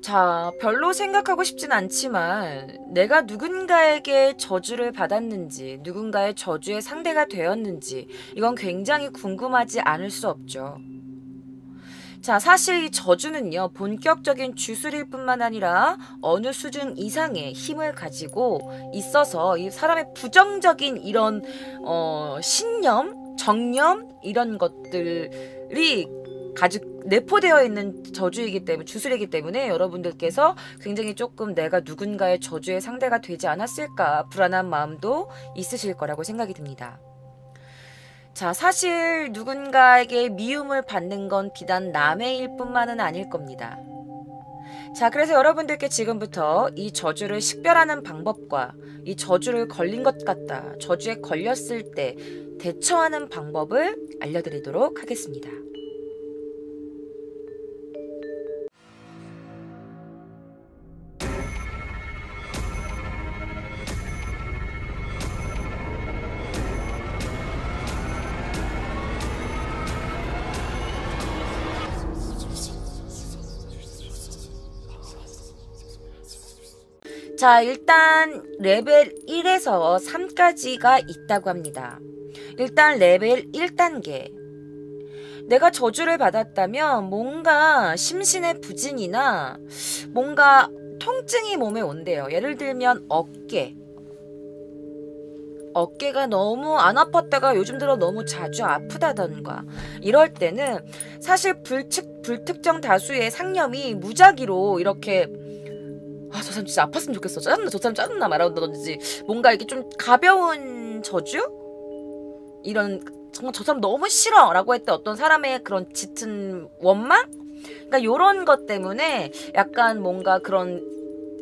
자, 별로 생각하고 싶진 않지만 내가 누군가에게 저주를 받았는지, 누군가의 저주의 상대가 되었는지 이건 굉장히 궁금하지 않을 수 없죠. 자, 사실 이 저주는요, 본격적인 주술일 뿐만 아니라 어느 수준 이상의 힘을 가지고 있어서 이 사람의 부정적인 이런 신념, 정념 이런 것들이 가지고 내포되어 있는 저주이기 때문에, 주술이기 때문에 여러분들께서 굉장히 조금 내가 누군가의 저주의 상대가 되지 않았을까 불안한 마음도 있으실 거라고 생각이 듭니다. 자, 사실 누군가에게 미움을 받는 건 비단 남의 일뿐만은 아닐 겁니다. 자, 그래서 여러분들께 지금부터 이 저주를 식별하는 방법과 이 저주를 걸린 것 같다, 저주에 걸렸을 때 대처하는 방법을 알려드리도록 하겠습니다. 자, 일단 레벨 1에서 3까지가 있다고 합니다. 일단 레벨 1단계. 내가 저주를 받았다면 뭔가 심신의 부진이나 뭔가 통증이 몸에 온대요. 예를 들면 어깨가 너무 안 아팠다가 요즘 들어 너무 자주 아프다던가 이럴 때는 사실 불특정 다수의 상념이 무작위로 이렇게 저 사람 진짜 아팠으면 좋겠어, 짜증나, 저 사람 짜증나 말한다든지 뭔가 이렇게 좀 가벼운 저주? 이런 정말 저 사람 너무 싫어 라고 했던 어떤 사람의 그런 짙은 원망? 그러니까 요런 것 때문에 약간 뭔가 그런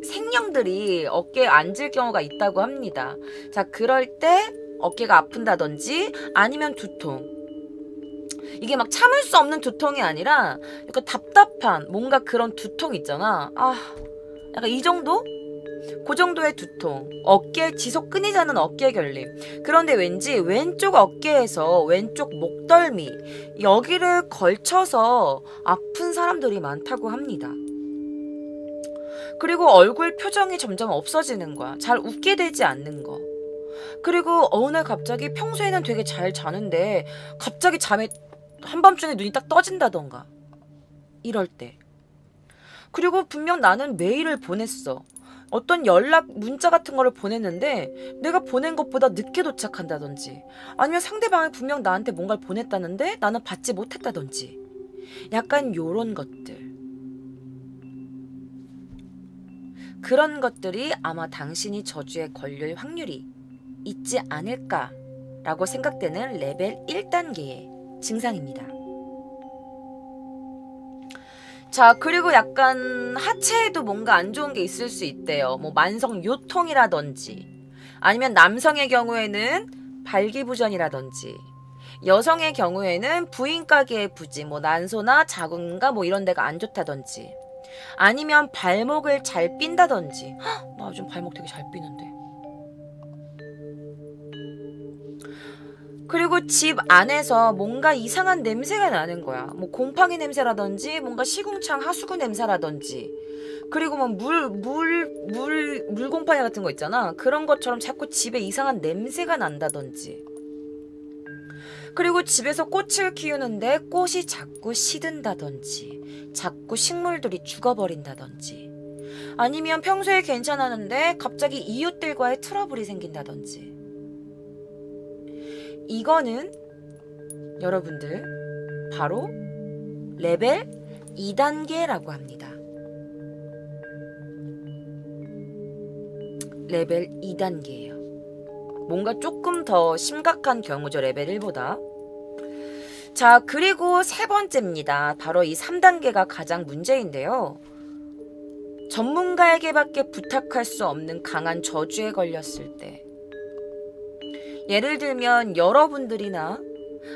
생령들이 어깨에 앉을 경우가 있다고 합니다. 자, 그럴 때 어깨가 아픈다든지 아니면 두통. 이게 막 참을 수 없는 두통이 아니라 약간 답답한 뭔가 그런 두통 있잖아. 약간 이 정도? 그 정도의 두통. 어깨 지속 끊이지 않는 어깨 결림. 그런데 왠지 왼쪽 어깨에서 왼쪽 목덜미 여기를 걸쳐서 아픈 사람들이 많다고 합니다. 그리고 얼굴 표정이 점점 없어지는 거야. 잘 웃게 되지 않는 거. 그리고 어느 날 갑자기 평소에는 되게 잘 자는데 갑자기 잠에 한밤중에 눈이 딱 떠진다던가. 이럴 때. 그리고 분명 나는 메일을 보냈어. 어떤 연락 문자 같은 거를 보냈는데 내가 보낸 것보다 늦게 도착한다든지 아니면 상대방이 분명 나한테 뭔가를 보냈다는데 나는 받지 못했다든지 약간 요런 것들. 그런 것들이 아마 당신이 저주에 걸릴 확률이 있지 않을까라고 생각되는 레벨 1단계의 증상입니다. 자, 그리고 약간 하체에도 뭔가 안 좋은 게 있을 수 있대요. 뭐 만성 요통이라든지 아니면 남성의 경우에는 발기부전이라든지 여성의 경우에는 부인가계의 부지, 뭐 난소나 자궁인가 뭐 이런 데가 안 좋다든지 아니면 발목을 잘 삔다든지. 나 요즘 발목 되게 잘 삐는데. 그리고 집 안에서 뭔가 이상한 냄새가 나는 거야. 뭐 곰팡이 냄새라든지 뭔가 시궁창 하수구 냄새라든지 그리고 뭐 물곰팡이 같은 거 있잖아. 그런 것처럼 자꾸 집에 이상한 냄새가 난다든지 그리고 집에서 꽃을 키우는데 꽃이 자꾸 시든다든지 자꾸 식물들이 죽어버린다든지 아니면 평소에 괜찮았는데 갑자기 이웃들과의 트러블이 생긴다든지 이거는 여러분들 바로 레벨 2단계라고 합니다. 레벨 2단계예요. 뭔가 조금 더 심각한 경우죠, 레벨 1보다. 자, 그리고 세 번째입니다. 바로 이 3단계가 가장 문제인데요. 전문가에게밖에 부탁할 수 없는 강한 저주에 걸렸을 때 예를 들면 여러분들이나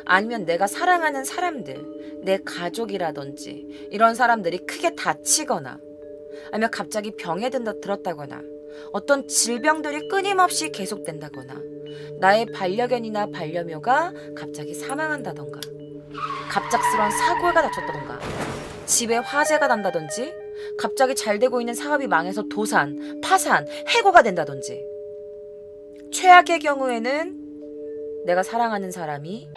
아니면 내가 사랑하는 사람들, 내 가족이라든지 이런 사람들이 크게 다치거나 아니면 갑자기 병에 들었다거나 어떤 질병들이 끊임없이 계속된다거나 나의 반려견이나 반려묘가 갑자기 사망한다던가 갑작스러운 사고가 다쳤다던가 집에 화재가 난다든지 갑자기 잘 되고 있는 사업이 망해서 도산, 파산, 해고가 된다든지. 최악의 경우에는 내가 사랑하는 사람이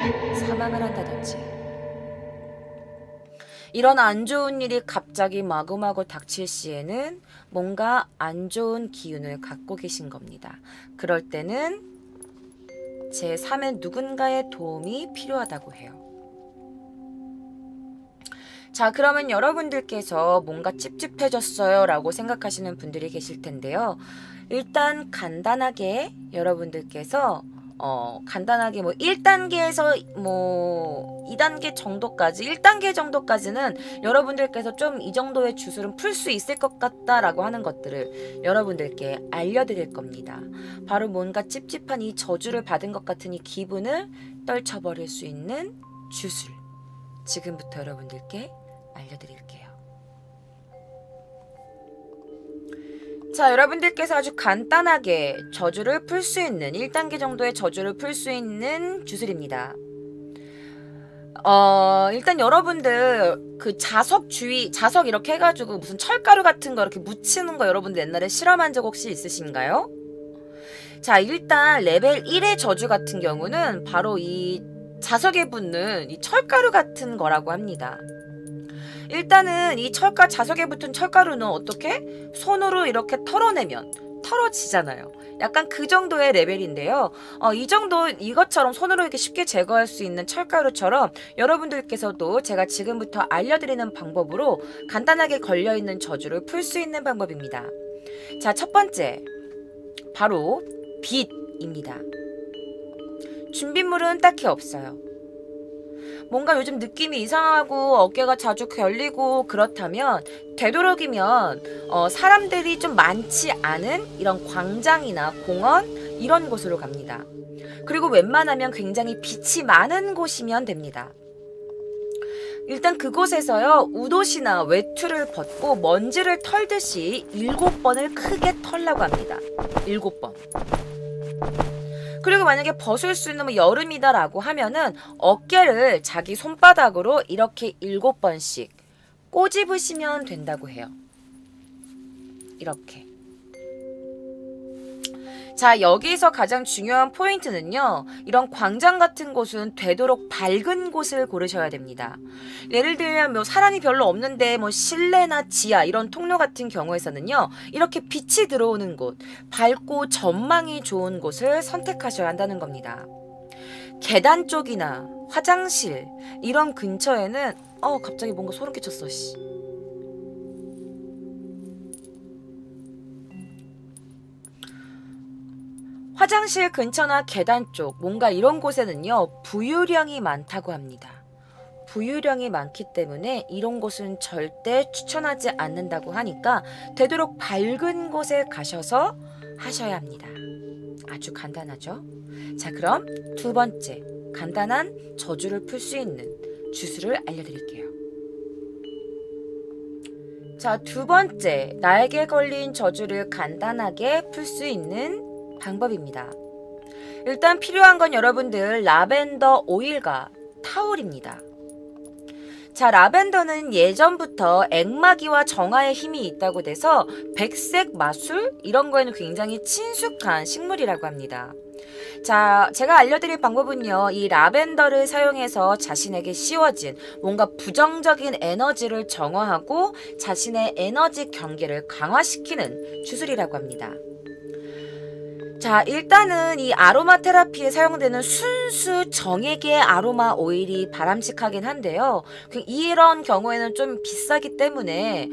사망을 한다든지. 이런 안 좋은 일이 갑자기 마구마구 닥칠 시에는 뭔가 안 좋은 기운을 갖고 계신 겁니다. 그럴 때는 제3의 누군가의 도움이 필요하다고 해요. 자, 그러면 여러분들께서 뭔가 찝찝해졌어요 라고 생각하시는 분들이 계실 텐데요. 일단 간단하게 여러분들께서 간단하게 뭐 1단계에서 뭐 2단계 정도까지 1단계 정도까지는 여러분들께서 좀 이 정도의 주술은 풀 수 있을 것 같다라고 하는 것들을 여러분들께 알려드릴 겁니다. 바로 뭔가 찝찝한 이 저주를 받은 것 같은 이 기분을 떨쳐버릴 수 있는 주술, 지금부터 여러분들께 알려드릴게요. 자, 여러분들께서 아주 간단하게 저주를 풀 수 있는 1단계 정도의 저주를 풀 수 있는 주술입니다. 일단 여러분들 그 자석 주위, 자석 이렇게 해가지고 무슨 철가루 같은 거 이렇게 묻히는 거 여러분들 옛날에 실험한 적 혹시 있으신가요? 자, 일단 레벨 1의 저주 같은 경우는 바로 이 자석에 붙는 이 철가루 같은 거라고 합니다. 일단은 이 자석에 붙은 철가루는 어떻게? 손으로 이렇게 털어내면 털어지잖아요. 약간 그 정도의 레벨인데요. 이것처럼 손으로 이렇게 쉽게 제거할 수 있는 철가루처럼 여러분들께서도 제가 지금부터 알려드리는 방법으로 간단하게 걸려있는 저주를 풀 수 있는 방법입니다. 자, 첫 번째, 바로 빛입니다. 준비물은 딱히 없어요. 뭔가 요즘 느낌이 이상하고 어깨가 자주 결리고 그렇다면 되도록이면 사람들이 좀 많지 않은 이런 광장이나 공원 이런 곳으로 갑니다. 그리고 웬만하면 굉장히 빛이 많은 곳이면 됩니다. 일단 그곳에서요, 웃옷이나 외투를 벗고 먼지를 털듯이 7번을 크게 털라고 합니다. 7번. 그리고 만약에 벗을 수 있는 뭐 여름이다 라고 하면은 어깨를 자기 손바닥으로 이렇게 7번씩 꼬집으시면 된다고 해요. 이렇게. 자, 여기서 가장 중요한 포인트는요, 이런 광장 같은 곳은 되도록 밝은 곳을 고르셔야 됩니다. 예를 들면 뭐 사람이 별로 없는데 뭐 실내나 지하 이런 통로 같은 경우에서는요, 이렇게 빛이 들어오는 곳, 밝고 전망이 좋은 곳을 선택하셔야 한다는 겁니다. 계단 쪽이나 화장실 이런 근처에는 갑자기 뭔가 소름 끼쳤어. 씨. 화장실 근처나 계단 쪽 뭔가 이런 곳에는요, 부유령이 많다고 합니다. 부유령이 많기 때문에 이런 곳은 절대 추천하지 않는다고 하니까 되도록 밝은 곳에 가셔서 하셔야 합니다. 아주 간단하죠? 자, 그럼 두 번째 간단한 저주를 풀 수 있는 주술을 알려드릴게요. 자, 두 번째, 나에게 걸린 저주를 간단하게 풀 수 있는 방법입니다. 일단 필요한 건 여러분들 라벤더 오일과 타올입니다. 자, 라벤더는 예전부터 액마기와 정화의 힘이 있다고 돼서 백색 마술 이런 거에는 굉장히 친숙한 식물이라고 합니다. 자, 제가 알려드릴 방법은요, 이 라벤더를 사용해서 자신에게 씌워진 뭔가 부정적인 에너지를 정화하고 자신의 에너지 경계를 강화시키는 주술이라고 합니다. 자, 일단은 이 아로마 테라피에 사용되는 순수 정액의 아로마 오일이 바람직하긴 한데요. 이런 경우에는 좀 비싸기 때문에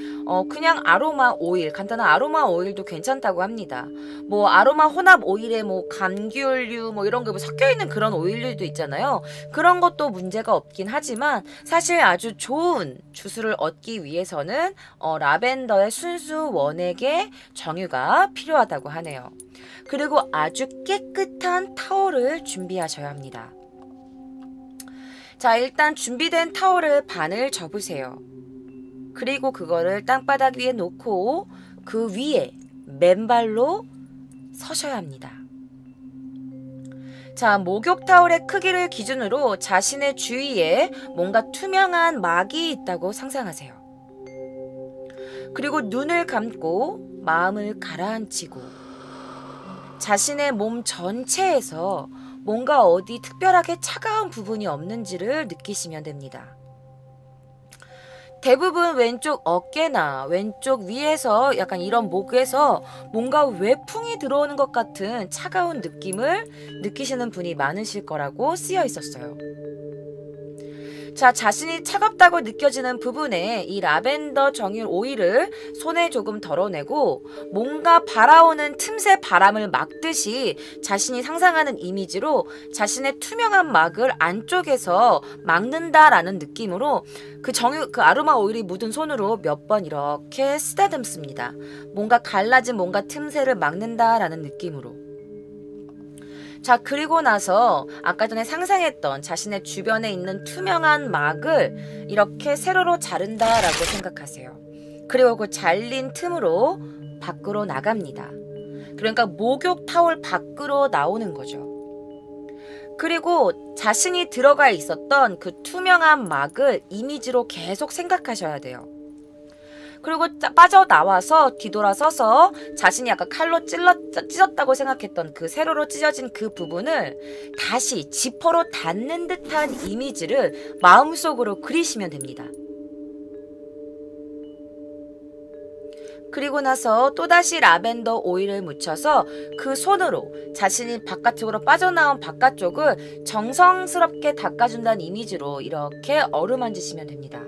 그냥 아로마 오일, 간단한 아로마 오일도 괜찮다고 합니다. 뭐 아로마 혼합 오일에 뭐 감귤류 뭐 이런 게 뭐 섞여 있는 그런 오일들도 있잖아요. 그런 것도 문제가 없긴 하지만 사실 아주 좋은 주술을 얻기 위해서는 라벤더의 순수 원액의 정유가 필요하다고 하네요. 그리고 아주 깨끗한 타올을 준비하셔야 합니다. 자, 일단 준비된 타올을 반을 접으세요. 그리고 그거를 땅바닥 위에 놓고 그 위에 맨발로 서셔야 합니다. 자, 목욕 타올의 크기를 기준으로 자신의 주위에 뭔가 투명한 막이 있다고 상상하세요. 그리고 눈을 감고 마음을 가라앉히고 자신의 몸 전체에서 뭔가 어디 특별하게 차가운 부분이 없는지를 느끼시면 됩니다. 대부분 왼쪽 어깨나 왼쪽 위에서 약간 이런 목에서 뭔가 외풍이 들어오는 것 같은 차가운 느낌을 느끼시는 분이 많으실 거라고 쓰여 있었어요. 자, 자신이 차갑다고 느껴지는 부분에 이 라벤더 정유 오일을 손에 조금 덜어내고 뭔가 발아오는 틈새 바람을 막듯이 자신이 상상하는 이미지로 자신의 투명한 막을 안쪽에서 막는다라는 느낌으로 그 아로마 오일이 묻은 손으로 몇 번 이렇게 쓰다듬습니다. 뭔가 갈라진 뭔가 틈새를 막는다라는 느낌으로. 자, 그리고 나서 아까 전에 상상했던 자신의 주변에 있는 투명한 막을 이렇게 세로로 자른다라고 생각하세요. 그리고 그 잘린 틈으로 밖으로 나갑니다. 그러니까 목욕 타올 밖으로 나오는 거죠. 그리고 자신이 들어가 있었던 그 투명한 막을 이미지로 계속 생각하셔야 돼요. 그리고 빠져나와서 뒤돌아서서 자신이 아까 칼로 찢었다고 생각했던 그 세로로 찢어진 그 부분을 다시 지퍼로 닿는 듯한 이미지를 마음속으로 그리시면 됩니다. 그리고 나서 또다시 라벤더 오일을 묻혀서 그 손으로 자신이 바깥쪽으로 빠져나온 바깥쪽을 정성스럽게 닦아준다는 이미지로 이렇게 어루만지시면 됩니다.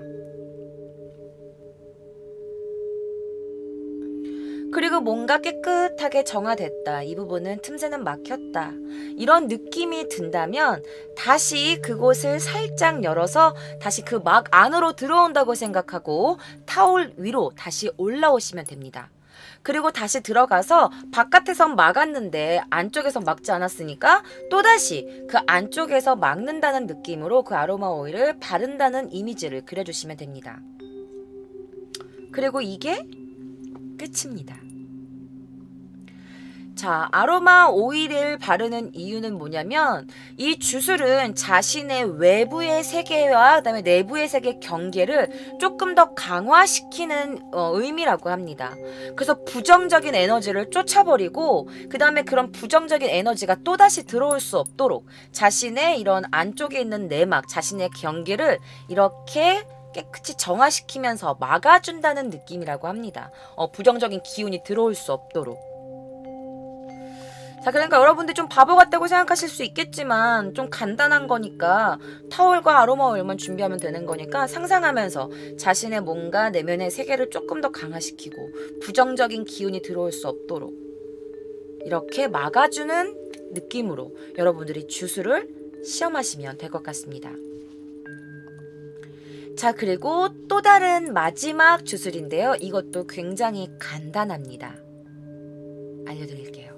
그리고 뭔가 깨끗하게 정화됐다. 이 부분은 틈새는 막혔다. 이런 느낌이 든다면 다시 그곳을 살짝 열어서 다시 그 막 안으로 들어온다고 생각하고 타올 위로 다시 올라오시면 됩니다. 그리고 다시 들어가서 바깥에선 막았는데 안쪽에서 막지 않았으니까 또다시 그 안쪽에서 막는다는 느낌으로 그 아로마 오일을 바른다는 이미지를 그려주시면 됩니다. 그리고 이게 끝입니다. 자, 아로마 오일을 바르는 이유는 뭐냐면 이 주술은 자신의 외부의 세계와 그다음에 내부의 세계 경계를 조금 더 강화시키는 의미라고 합니다. 그래서 부정적인 에너지를 쫓아버리고 그다음에 그런 부정적인 에너지가 또다시 들어올 수 없도록 자신의 이런 안쪽에 있는 내막, 자신의 경계를 이렇게 깨끗이 정화시키면서 막아준다는 느낌이라고 합니다. 부정적인 기운이 들어올 수 없도록. 자, 그러니까 여러분들 좀 바보 같다고 생각하실 수 있겠지만 좀 간단한 거니까 타올과 아로마 오일만 준비하면 되는 거니까 상상하면서 자신의 뭔가 내면의 세계를 조금 더 강화시키고 부정적인 기운이 들어올 수 없도록 이렇게 막아주는 느낌으로 여러분들이 주술을 시험하시면 될 것 같습니다. 자, 그리고 또 다른 마지막 주술인데요. 이것도 굉장히 간단합니다. 알려드릴게요.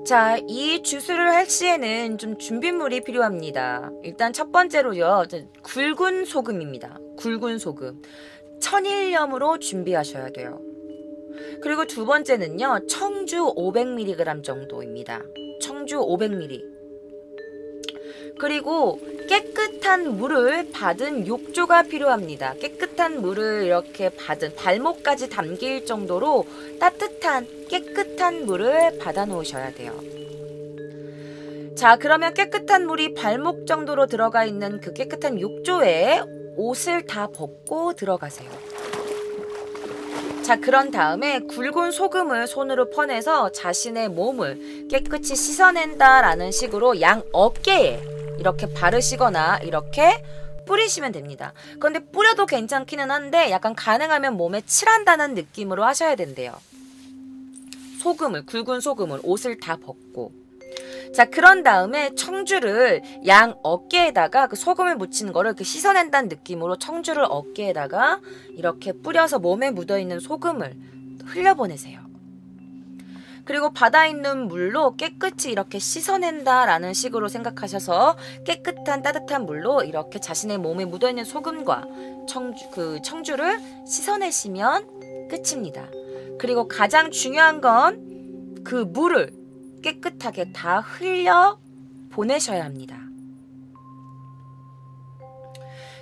자, 이 주술을 할 시에는 좀 준비물이 필요합니다. 일단 첫 번째로요, 굵은 소금입니다. 굵은 소금. 천일염으로 준비하셔야 돼요. 그리고 두 번째는요, 청주 500mg 정도입니다. 청주 500mg. 그리고 깨끗한 물을 받은 욕조가 필요합니다. 깨끗한 물을 이렇게 받은 발목까지 담길 정도로 따뜻한 깨끗한 물을 받아 놓으셔야 돼요. 자, 그러면 깨끗한 물이 발목 정도로 들어가 있는 그 깨끗한 욕조에 옷을 다 벗고 들어가세요. 자, 그런 다음에 굵은 소금을 손으로 퍼내서 자신의 몸을 깨끗이 씻어낸다라는 식으로 양 어깨에 이렇게 바르시거나 이렇게 뿌리시면 됩니다. 그런데 뿌려도 괜찮기는 한데 약간 가능하면 몸에 칠한다는 느낌으로 하셔야 된대요. 소금을, 굵은 소금을 옷을 다 벗고. 자, 그런 다음에 청주를 양 어깨에다가 그 소금을 묻히는 거를 그 씻어낸다는 느낌으로 청주를 어깨에다가 이렇게 뿌려서 몸에 묻어있는 소금을 흘려보내세요. 그리고 바다에 있는 물로 깨끗이 이렇게 씻어낸다라는 식으로 생각하셔서 깨끗한 따뜻한 물로 이렇게 자신의 몸에 묻어있는 소금과 청주를 씻어내시면 끝입니다. 그리고 가장 중요한 건 그 물을 깨끗하게 다 흘려 보내셔야 합니다.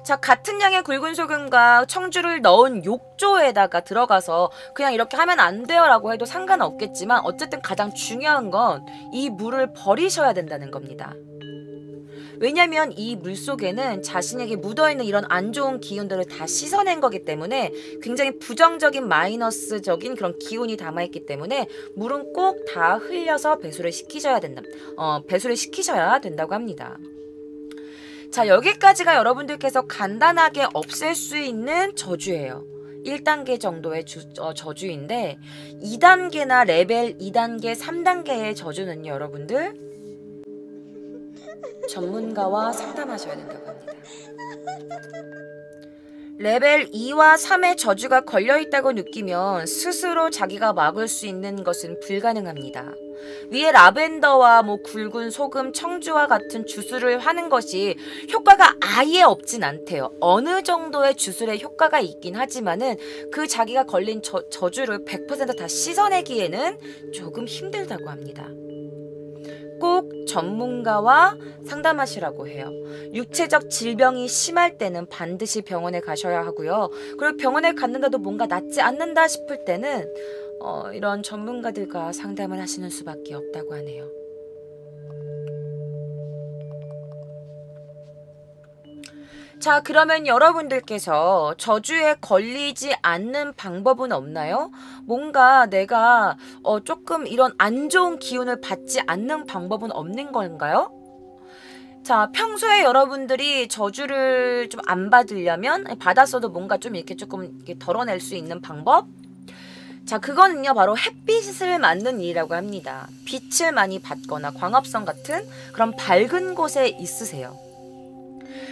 자, 같은 양의 굵은 소금과 청주를 넣은 욕조에다가 들어가서 그냥 이렇게 하면 안 돼요 라고 해도 상관없겠지만 어쨌든 가장 중요한 건 이 물을 버리셔야 된다는 겁니다. 왜냐면 이 물 속에는 자신에게 묻어있는 이런 안 좋은 기운들을 다 씻어낸 거기 때문에 굉장히 부정적인 마이너스적인 그런 기운이 담아있기 때문에 물은 꼭 다 흘려서 배수를 시키셔야 된다고 합니다. 자, 여기까지가 여러분들께서 간단하게 없앨 수 있는 저주예요. 1단계 정도의 저주인데 2단계나 레벨 2단계, 3단계의 저주는요, 여러분들 전문가와 상담하셔야 된다고 합니다. 레벨 2와 3의 저주가 걸려있다고 느끼면 스스로 자기가 막을 수 있는 것은 불가능합니다. 위에 라벤더와 굵은 소금, 청주와 같은 주술을 하는 것이 효과가 아예 없진 않대요. 어느 정도의 주술의 효과가 있긴 하지만은 그 자기가 걸린 저주를 100% 다 씻어내기에는 조금 힘들다고 합니다. 꼭 전문가와 상담하시라고 해요. 육체적 질병이 심할 때는 반드시 병원에 가셔야 하고요. 그리고 병원에 갔는데도 뭔가 낫지 않는다 싶을 때는 이런 전문가들과 상담을 하시는 수밖에 없다고 하네요. 자, 그러면 여러분들께서 저주에 걸리지 않는 방법은 없나요? 뭔가 내가 조금 이런 안 좋은 기운을 받지 않는 방법은 없는 건가요? 자, 평소에 여러분들이 저주를 좀 안 받으려면 받았어도 뭔가 좀 이렇게 조금 이렇게 덜어낼 수 있는 방법? 자, 그거는요 바로 햇빛을 맞는 일이라고 합니다. 빛을 많이 받거나 광합성 같은 그런 밝은 곳에 있으세요.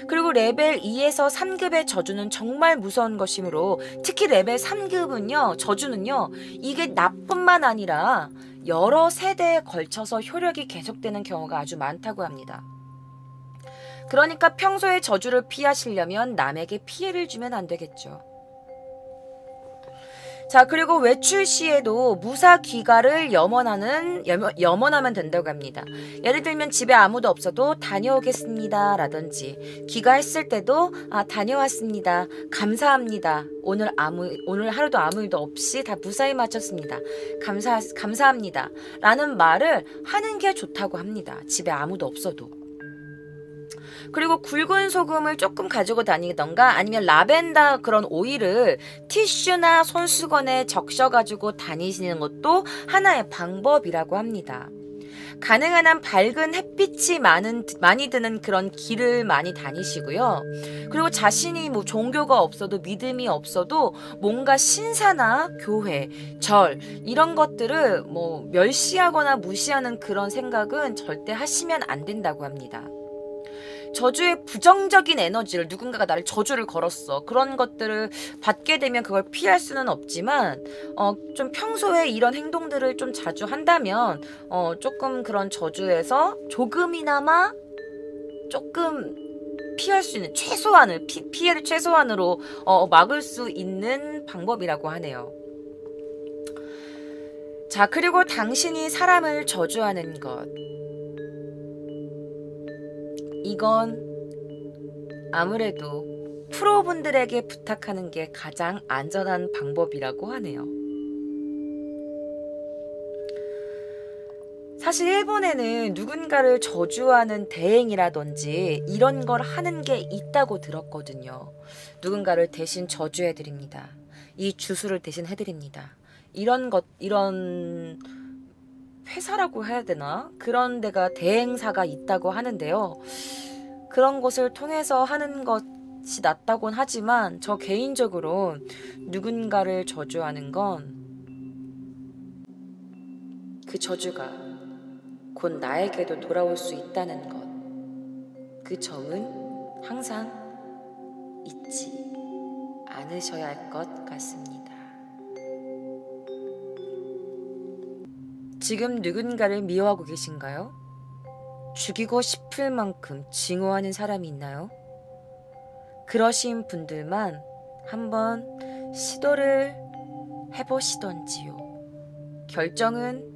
그리고 레벨 2에서 3급의 저주는 정말 무서운 것이므로 특히 레벨 3급은요 저주는요 이게 나뿐만 아니라 여러 세대에 걸쳐서 효력이 계속되는 경우가 아주 많다고 합니다. 그러니까 평소에 저주를 피하시려면 남에게 피해를 주면 안 되겠죠. 자, 그리고 외출 시에도 무사 귀가를 염원하면 된다고 합니다. 예를 들면 집에 아무도 없어도 다녀오겠습니다 라든지 귀가했을 때도 다녀왔습니다. 감사합니다. 오늘 하루도 아무 일도 없이 다 무사히 마쳤습니다. 감사합니다. 라는 말을 하는 게 좋다고 합니다. 집에 아무도 없어도. 그리고 굵은 소금을 조금 가지고 다니던가 아니면 라벤더 그런 오일을 티슈나 손수건에 적셔가지고 다니시는 것도 하나의 방법이라고 합니다. 가능한 한 밝은 햇빛이 많이 드는 그런 길을 많이 다니시고요. 그리고 자신이 종교가 없어도 믿음이 없어도 뭔가 신사나 교회, 절 이런 것들을 멸시하거나 무시하는 그런 생각은 절대 하시면 안 된다고 합니다. 저주의 부정적인 에너지를 누군가가 나를 저주를 걸었어. 그런 것들을 받게 되면 그걸 피할 수는 없지만 좀 평소에 이런 행동들을 좀 자주 한다면 조금 그런 저주에서 조금이나마 조금 피할 수 있는 최소한을 피해를 최소한으로 막을 수 있는 방법이라고 하네요. 자, 그리고 당신이 사람을 저주하는 것 이건 아무래도 프로분들에게 부탁하는 게 가장 안전한 방법이라고 하네요. 사실 일본에는 누군가를 저주하는 대행이라든지 이런 걸 하는 게 있다고 들었거든요. 누군가를 대신 저주해드립니다. 이 주술을 대신 해드립니다. 이런 회사라고 해야 되나? 그런 데가 대행사가 있다고 하는데요. 그런 것을 통해서 하는 것이 낫다곤 하지만 저 개인적으로 누군가를 저주하는 건 그 저주가 곧 나에게도 돌아올 수 있다는 것. 그 점은 항상 잊지 않으셔야 할 것 같습니다. 지금 누군가를 미워하고 계신가요? 죽이고 싶을 만큼 증오하는 사람이 있나요? 그러신 분들만 한번 시도를 해보시던지요. 결정은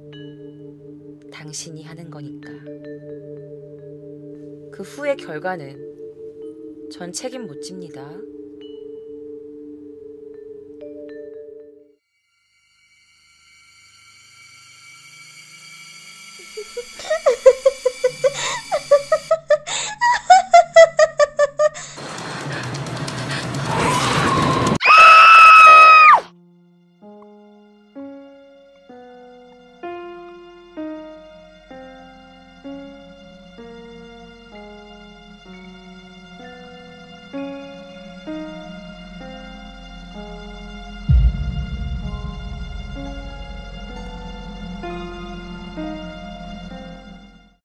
당신이 하는 거니까. 그 후의 결과는 전 책임 못 집니다.